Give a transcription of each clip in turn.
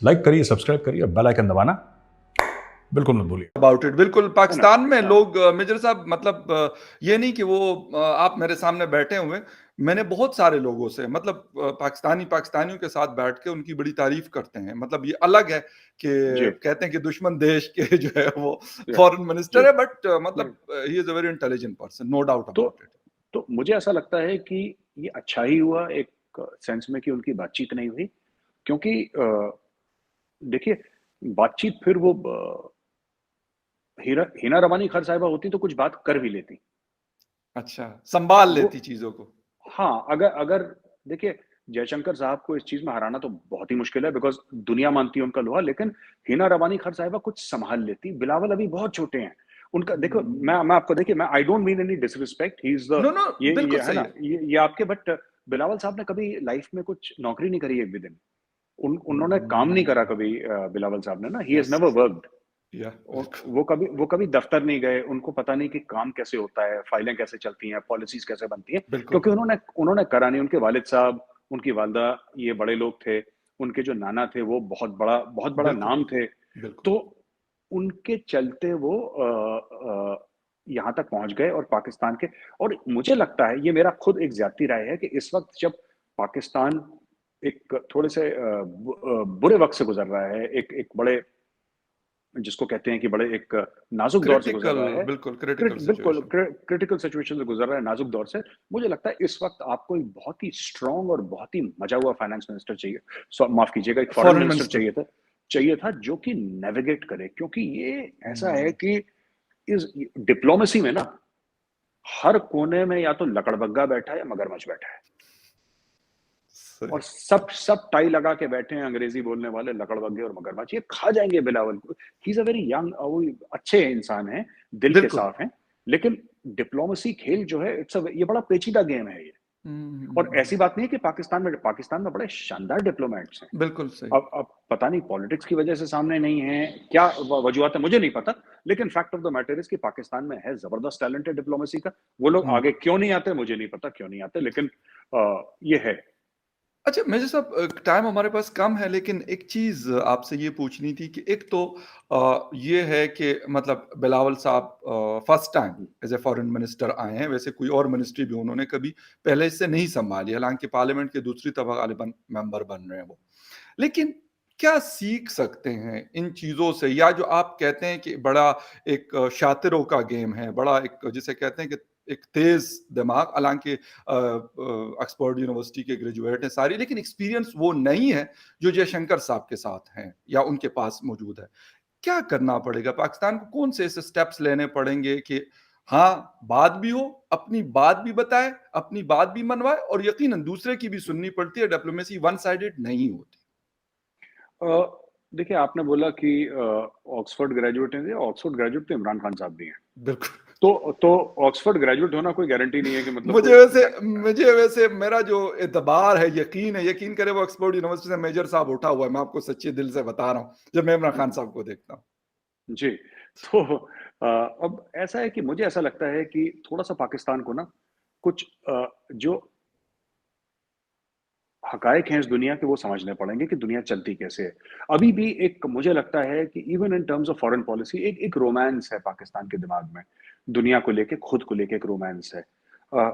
Like करिए, subscribe करिए, bell icon दबाना बिल्कुल मत भूलिए। अबाउट इट बिल्कुल है ना? पाकिस्तान में लोग मेजर साहब मतलब ये नहीं कि वो आप मेरे सामने बैठे हुए, मैंने बहुत सारे लोगों से मतलब पाकिस्तानियों के साथ बैठ के उनकी बड़ी तारीफ करते हैं। मतलब ये अलग है कि जी, कहते हैं कि दुश्मन देश के जो है वो जी, फॉरेन जी। मिनिस्टर है, बट नहीं, मतलब he is a very intelligent person, no doubt तो अबाउट इट। तो मुझे ऐसा लगता है कि ये अच्छा ही हुआ एक सेंस में कि उनकी बातचीत नहीं हुई, क्योंकि देखिए, बातचीत फिर वो हिना रवानी खान साहिबा होती तो कुछ बात कर भी लेती। अच्छा, संभाल वो लेती चीजों को। हाँ, अगर अगर देखिए, जयशंकर साहब को इस चीज़ में हराना तो बहुत ही मुश्किल है, बिकॉज़ दुनिया मानती है उनका लोहा, लेकिन हिना रवानी खान साहिबा कुछ सँभाल लेती। बिलावल अभी बहुत छोटे हैं। उनका देखो, मैं आपको देखिए, मैं I don't mean any disrespect, he is the no no, ये बिल्कुल है सही ना, है। ये आपके, बट बिलावल साहब ने कभी लाइफ़ में कुछ नौकरी नहीं करी एक भी दिन। उन्होंने काम नहीं करा कभी, बिलावल साहब ने ना, he has yes, never worked. या बिल्कुल वो कभी दफ्तर नहीं गए, उनको पता नहीं कि काम कैसे होता है, फाइलें कैसे चलती हैं, पॉलिसीज़ कैसे बनती हैं, बिल्कुल क्योंकि उन्होंने उन्होंने करा नहीं। उनके वालिद साहब, उनकी वालिदा, ये बड़े लोग थे, उनके जो नाना थे वो बहुत बड़ा बिल्कुल नाम थे। बिल्कुल। तो उनके चलते वो यहाँ तक पहुँच गए, और पाकिस्तान के, और मुझे लगता है, ये मेरा खुद एक ज़ाती राय है, कि इस वक़्त जब पाकिस्तान एक थोड़े से बुरे वक़्त से गुज़र रहा है, एक एक बड़े, जिसको कहते हैं कि बड़े एक नाजुक दौर से गुजर क्रिटिकल, रहा है, बिल्कुल क्रिटिकल बिल्कुल सिचुएशन। क्रिटिकल सिचुएशन से गुजर रहा है, नाजुक दौर से। मुझे लगता है इस वक्त आपको एक बहुत ही स्ट्रांग और बहुत ही मजा हुआ फाइनेंस मिनिस्टर चाहिए, माफ कीजिएगा, एक फॉरेन फॉरेन मिनिस्टर मिनिस्टर। चाहिए था जो कि नेविगेट करे, क्योंकि ये ऐसा है कि इस डिप्लोमेसी में ना, हर कोने में या तो लकड़बग्गा बैठा है या मगरमच्छ बैठा है, सही। और सब सब टाई लगा के बैठे हैं अंग्रेजी बोलने वाले लकड़बग्गे और मगरमच्छ, ये खा जाएंगे बिलावल को। ही इज अ वेरी यंग, वो अच्छे इंसान हैं, दिल के बिल्कुल। साफ हैं, लेकिन डिप्लोमेसी खेल जो है, ये बड़ा पेचीदा गेम है ये। और हम्म। ऐसी बात नहीं है कि पाकिस्तान में बड़े शानदार डिप्लोमेट्स हैं। बिल्कुल सही। अब पता नहीं पॉलिटिक्स की वजह से सामने नहीं है, क्या वजूहत है मुझे नहीं पता, लेकिन fact of the matter is कि पाकिस्तान में है जबरदस्त टैलेंट है डिप्लोमेसी का। वो लोग हम्म। आगे क्यों नहीं आते मुझे नहीं पता, क्यों नहीं आते, लेकिन ये है। अच्छा मेजर साहब, टाइम हमारे पास कम है, लेकिन एक चीज आपसे ये पूछनी थी कि एक तो ये है कि मतलब बिलावल साहब first time as a foreign minister आए हैं, वैसे कोई और मिनिस्ट्री भी उन्होंने कभी पहले इससे नहीं संभाली, हालांकि पार्लियामेंट के दूसरी तबका गालिबन मेंबर बन रहे हैं वो। लेकिन क्या सीख सकते हैं इन चीजों से, या जो आप कहते हैं कि बड़ा एक शातिरों का गेम है, बड़ा एक जिसे कहते हैं कि एक तेज दिमाग, हालांकि ऑक्सफोर्ड यूनिवर्सिटी के ग्रेजुएट हैं सारी, लेकिन एक्सपीरियंस वो नहीं है जो जयशंकर साहब के साथ हैं या उनके पास मौजूद है। क्या करना पड़ेगा पाकिस्तान को, कौन से ऐसे स्टेप्स लेने पड़ेंगे कि हाँ बात भी हो, अपनी बात भी बताए, अपनी बात भी मनवाए, और यकीनन दूसरे की भी सुननी पड़ती है, डिप्लोमेसी वन साइडेड नहीं होती। देखिए, आपने बोला कि ऑक्सफोर्ड ग्रेजुएट हैं, ऑक्सफोर्ड ग्रेजुएट तो इमरान खान साहब भी हैं। बिल्कुल। तो ऑक्सफोर्ड ग्रेजुएट होना कोई गारंटी नहीं है कि मतलब मुझे कोई वैसे मुझे वैसे मेरा जो एतबार है, यकीन करे, वो ऑक्सफोर्ड यूनिवर्सिटी से मेजर साहब उठा हुआ है, मैं आपको सच्चे दिल से बता रहा हूँ जब मैं इमरान खान साहब को देखता हूँ। जी, तो अब ऐसा है कि मुझे ऐसा लगता है कि थोड़ा-सा पाकिस्तान को ना कुछ जो हकायक हैं इस दुनिया के, वो समझने पड़ेंगे कि दुनिया चलती कैसे है। अभी भी एक मुझे लगता है कि even in terms of foreign policy एक एक रोमांस है पाकिस्तान के दिमाग में, दुनिया को लेके, खुद को लेके एक रोमांस है। अ,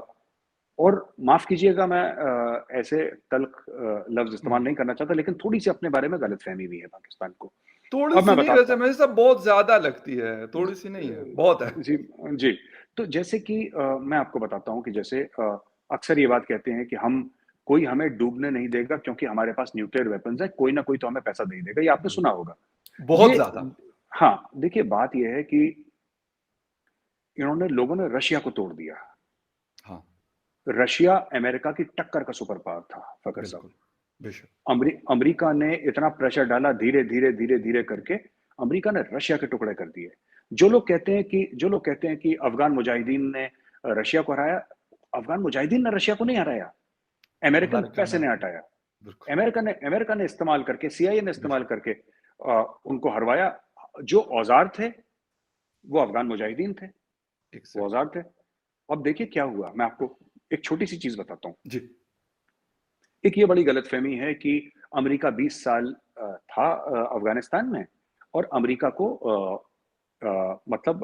और माफ़ कीजिएगा, मैं ऐसे तल्ख़ लफ़्ज़ इस्तेमाल नहीं करना चाहता, लेकिन थोड़ी-सी अपने बारे में गलतफ़हमी भी है पाकिस्तान को। थोड़ी अब सी मैं नहीं, वैसे बताता मेरे साथ बहुत ज्यादा लगती है, थोड़ी सी नहीं है, बहुत है। जी, जी। तो जैसे कि मैं आपको बताता हूँ कि जैसे अक्सर ये बात कहते हैं कि कोई हमें डूबने नहीं देगा क्योंकि हमारे पास न्यूक्लियर वेपन्स हैं, कोई ना कोई तो हमें पैसा दे ही देगा, ये आपने सुना होगा। बहुत ये ज्यादा। हाँ, देखिए, बात ये है कि लोगों ने रशिया को तोड़ दिया। हाँ। रशिया अमेरिका की टक्कर का सुपर पावर था, फ़खर साहब। बिल्कुल। बेशक। अमरीका ने इतना प्रेशर डाला, धीरे-धीरे करके अमरीका ने रशिया के टुकड़े कर दिए। जो लोग कहते हैं कि अफ़गान मुजाहिदीन ने रशिया को हराया, अफ़गान मुजाहिदीन ने रशिया को नहीं हराया, अमेरिकन अमेरिका पैसे ने। ने हटाया। बिल्कुल। अमेरिका ने इस्तेमाल करके, सीआईए ने इस्तेमाल बेशक। करके उनको हरवाया। जो औज़ार थे, वो अफ़गान मुजाहिदीन थे, वो एग्जैक्ट। औज़ार थे। अब देखिए क्या हुआ, मैं आपको एक छोटी-सी चीज़ बताता हूँ। जी। एक ये बड़ी गलतफ़हमी है कि अमेरिका 20 साल था अफगानिस्तान में, और अमेरिका को मतलब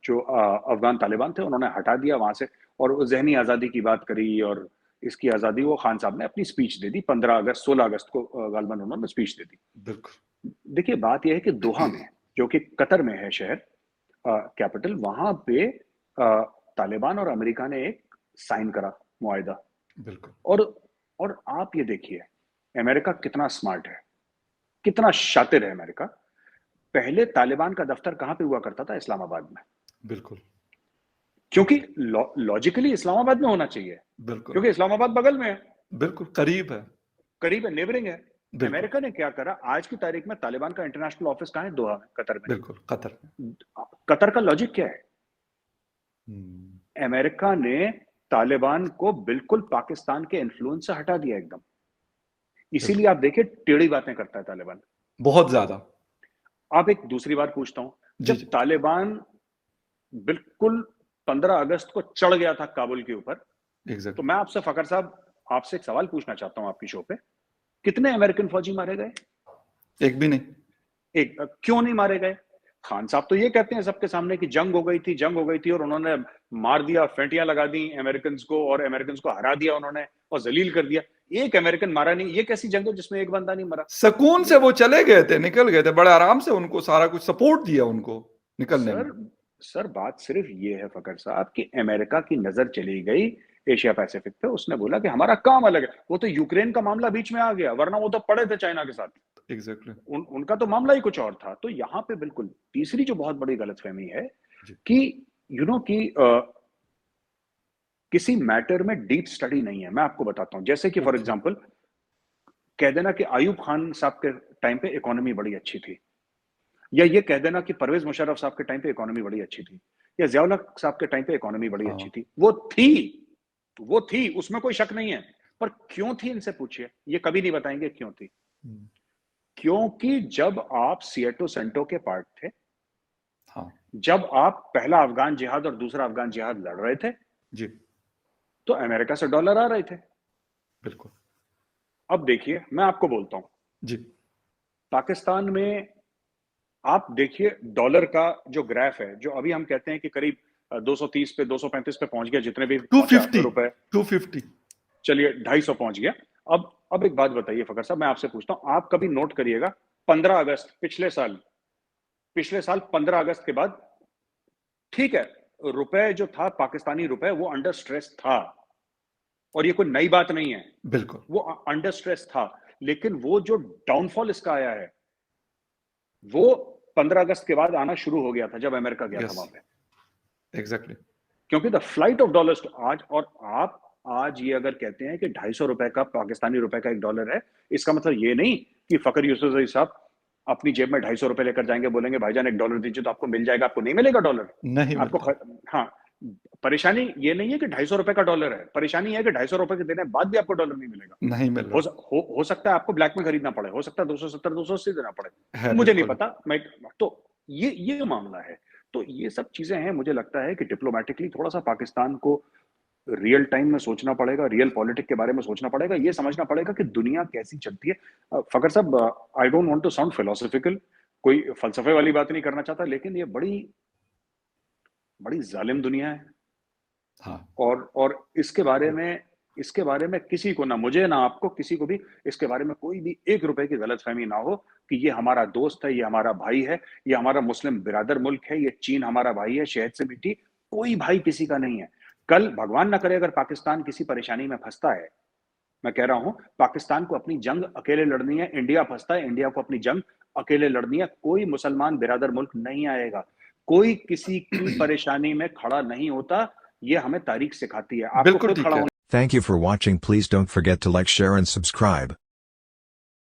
जो अफगान तालिबान थे उन्होंने हटा दिया वहां से, और वो जहनी आज़ादी की बात करी, और इसकी आज़ादी वो खान साहब ने अपनी स्पीच दे दी 16 अगस्त को गालिबन उन्होंने स्पीच दे दी। बिल्कुल। देखिए बात यह है कि दोहा में, जो कि कतर में है शहर कैपिटल, वहां पे तालिबान और अमेरिका ने एक साइन करा मुआहिदा। बिल्कुल। और आप ये देखिए अमेरिका कितना स्मार्ट है, कितना शातिर है अमेरिका। पहले तालिबान का दफ्तर कहां पे हुआ करता था? इस्लामाबाद में। बिल्कुल। क्योंकि लॉजिकली इस्लामाबाद में होना चाहिए, बिल्कुल। क्योंकि इस्लामाबाद बगल में है, बिल्कुल करीब है। करीब है, नेबरिंग है। बिल्कुल। अमेरिका ने क्या करा, आज की तारीख में तालिबान का इंटरनेशनल ऑफिस कहां है? दोहा में, कतर में। बिल्कुल कतर में। कतर का लॉजिक क्या है? हम्म, अमेरिका ने तालिबान को बिल्कुल पाकिस्तान के इन्फ्लुएंस से हटा दिया एकदम। इसीलिए आप देखिए टेढ़ी बातें करता है तालिबान। बहुत ज्यादा। आप एक दूसरी बात पूछता हूं, जी जब जी। तालिबान बिल्कुल 15 अगस्त को चढ़ गया था काबुल के ऊपर, तो एग्जैक्टली। मैं आपसे फकर साहब आपसे एक सवाल पूछना चाहता हूं आपकी शो पे, कितने अमेरिकन फौजी मारे गए? एक भी नहीं। एक। क्यों नहीं मारे गए? खान साहब तो ये कहते हैं सबके सामने कि जंग हो गई थी, जंग हो गई थी, और उन्होंने मार दिया, फेंटियां लगा दी अमेरिकन को, और अमेरिकन को हरा दिया उन्होंने और जलील कर दिया। एक अमेरिकन मारा नहीं। ये कैसी जंग है जिसमें एक बंदा नहीं मरा? सुकून से वो चले गए थे, निकल गए थे बड़े आराम से, उनको सारा कुछ सपोर्ट दिया उनको निकलने में। सर बात सिर्फ ये है फकर साहब कि अमेरिका की नजर चली गई एशिया पैसिफिक पे। उसने बोला कि हमारा काम अलग है। वो तो यूक्रेन का मामला बीच में आ गया, वरना वो तो पड़े थे चाइना के साथ। एग्जैक्टली। उनका तो मामला ही कुछ और था। तो यहाँ पे बिल्कुल तीसरी जो बहुत बड़ी गलतफहमी है जी। कि कि किसी मैटर में डीप स्टडी नहीं है। मैं आपको बताता हूं, जैसे कि फॉर Okay. एग्जांपल कह देना कि आयूब खान साहब के टाइम पे इकोनॉमी बड़ी अच्छी थी, या ये कह देना कि परवेज मुशर्रफ साहब के टाइम पे इकोनॉमी बड़ी अच्छी थी, या जियाउल हक साहब के टाइम पे इकोनॉमी बड़ी हाँ। अच्छी थी। वो थी, उसमें कोई शक नहीं है। पर क्यों थी, इनसे पूछिए, ये कभी नहीं बताएंगे क्यों थी। हम्म, क्योंकि जब आप सिएटो सेंटो के पार्ट थे, हाँ जब आप पहला अफगान जिहाद और दूसरा अफगान जिहाद लड़ रहे थे, जी। तो अमेरिका से डॉलर आ रहे थे। बिल्कुल। अब देखिए मैं आपको बोलता हूं, जी। पाकिस्तान में आप देखिए डॉलर का जो ग्राफ है, जो अभी हम कहते हैं कि करीब 230 पे 235 पे पहुंच गया, जितने भी पहुंचा 250 रुपए, 250। चलिए 250 पहुंच गया। अब एक बात बताइए फकर साहब, मैं आपसे पूछता हूं, आप कभी नोट करिएगा 15 अगस्त पिछले साल 15 अगस्त के बाद, ठीक है, रुपए जो था पाकिस्तानी रुपए वो अंडर स्ट्रेस था, और ये कोई नई बात नहीं है, बिल्कुल। वो अंडर स्ट्रेस था। लेकिन वो जो डाउनफॉल इसका आया है, वो 15 अगस्त के बाद आना शुरू हो गया था जब अमेरिका गया था यस वहां पे। एग्जैक्टली। क्योंकि द फ्लाइट ऑफ डॉलर्स आज, और आप आज ये अगर कहते हैं कि 250 रुपए का पाकिस्तानी रुपए का $1 है, इसका मतलब ये नहीं कि फकर यूसुफ साहब अपनी जेब में 250 रुपए लेकर जाएंगे, बोलेंगे भाईजान $1 दीजिए तो आपको मिल जाएगा। आपको नहीं मिलेगा डॉलर, नहीं आपको मिलता। हाँ, परेशानी ये नहीं है कि 250 रुपए का डॉलर है, परेशानी है कि 250 रुपए के देने बाद भी आपको डॉलर नहीं मिलेगा। नहीं मिल रहा हो सकता है आपको ब्लैक में खरीदना पड़े, हो सकता है 270 280 देना पड़े, है। मुझे नहीं बिल्कुल। पता। मैं तो ये मामला है। तो ये सब चीजें हैं। मुझे लगता है कि डिप्लोमेटिकली थोड़ा सा पाकिस्तान को रियल टाइम में सोचना पड़ेगा, रियल पॉलिटिक्स के बारे में सोचना पड़ेगा, ये समझना पड़ेगा कि दुनिया कैसी चलती है। फकर साहब, I don't want to sound philosophical, कोई फलसफे वाली बात नहीं करना चाहता, लेकिन ये बड़ी बड़ी जालिम दुनिया है। हाँ और इसके बारे में किसी को, ना मुझे ना आपको, किसी को भी इसके बारे में कोई भी एक रुपए की गलतफहमी ना हो कि ये हमारा दोस्त है, ये हमारा भाई है, ये हमारा मुस्लिम बिरादर मुल्क है, ये चीन हमारा भाई है, शहद से मिट्टी। कोई भाई किसी का नहीं है। कल भगवान ना करे अगर पाकिस्तान किसी परेशानी में फंसता है, मैं कह रहा हूं पाकिस्तान को अपनी जंग अकेले लड़नी है, इंडिया फंसता है, इंडिया को अपनी जंग अकेले लड़नी है, कोई मुसलमान बिरादर मुल्क नहीं आएगा, कोई किसी की परेशानी में खड़ा नहीं होता। ये हमें तारीख सिखाती है। आपको बिल्कुल खुद ठीक खड़ा है। होना Thank you for watching. Please don't forget to like, share and subscribe.